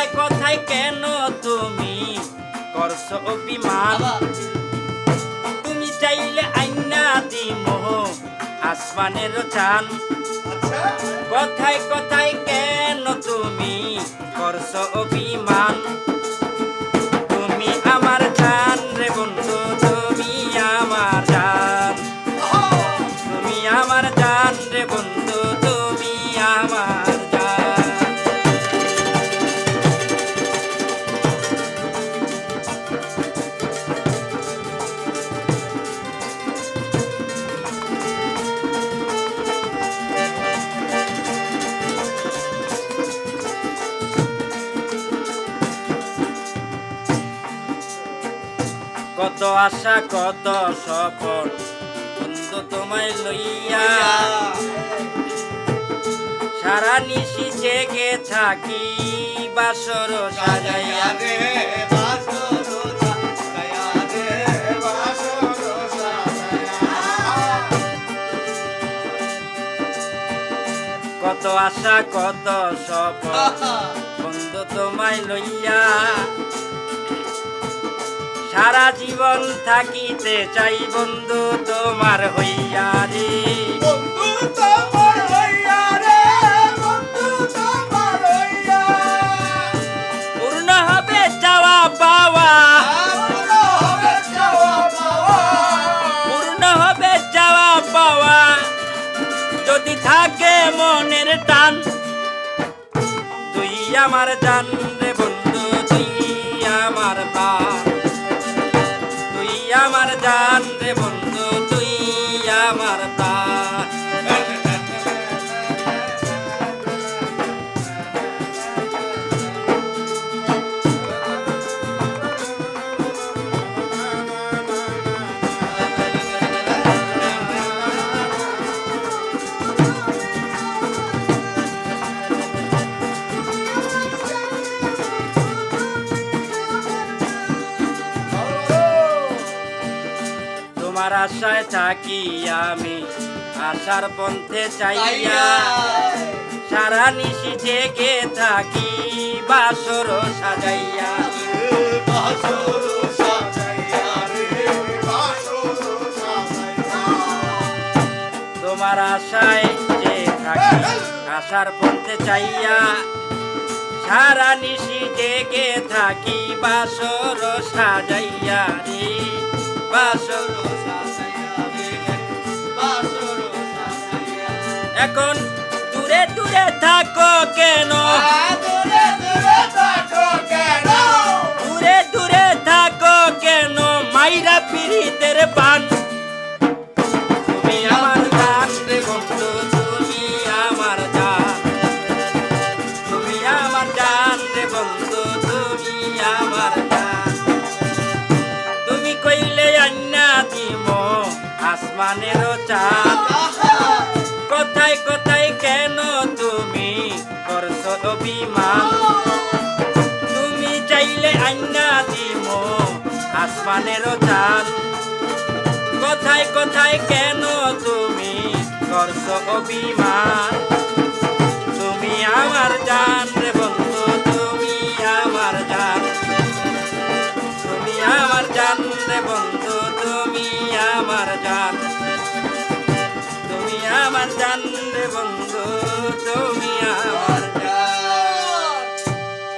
কথায় কথায় কেন তুমি করছো অভিমান? তুমি চাইলে আইনা দিমো আসমানের চান। কথায় কথায় কেন তুমি করছো অভিমান? তুমি আমার জান রে বন্ধু, তুমি আমার জান। তুমি আমার জান রে বন্ধু, তুমি আমার জান। কত আশা কত স্বপন বন্ধু তোমায় লইয়া, সারা নিশি জেগে থাকি বাসর সাজাইয়া। কত আশা কত স্বপন বন্ধু তোমায় লইয়া, সারা জীবন থাকিতে চাই বন্ধু তোমার হইয়া রে। বন্ধু তোমার হইয়া রে, বন্ধু তোমার হইয়া। পূর্ণ হবে চাওয়া পাওয়া, পূর্ণ হবে চাওয়া পাওয়া। পূর্ণ হবে চাওয়া পাওয়া, যদি থাকে মনের টান। তুই আমার জান রে বন্ধু, তুই আমার প্রাণ। তুই আমার জান রে বন্ধু, তুই আমার প্রাণ। তোমার আশায় থাকি আমি, আশার পন্থে চাইয়া, সারা নিশি জেগে থাকি বাসর সাজাইয়া। বাসর সাজাইয়া রে, বাসর সাজাইয়া। তোমার আশায় যে থাকি, আশার পন্থে চাইয়া, সারা নিশি জেগে থাকি বাসর সাজাইয়া রে, বাসর সাজাইয়া রে, বাসর সাজাইয়া। এখন দূরে দূরে থাকো কেন? দূরে দূরে থাকো কেন? দূরে দূরে থাকো কেন? মাইরা পিরিতের বান। তুমি আমার জান রে বন্ধু, তুমি আমার জান। তুমি আমার জান রে বন্ধু, তুমি আমার জান। তুমি কইলে আন্না দিমো আসমানের চাঁদ। কথায় কথায় কেন তুমি করছো অভিমান? তুমি চাইলে আন্না দিমো আসমানের চাঁদ। কথায় কথায় কেন তুমি করছো অভিমান? তুমি আমার জান রে বন্ধু, তুমি আমার জান। তুমি আমার জান রে বন্ধু, তুমি আমার জান। তুমি আমার জান রে বন্ধু।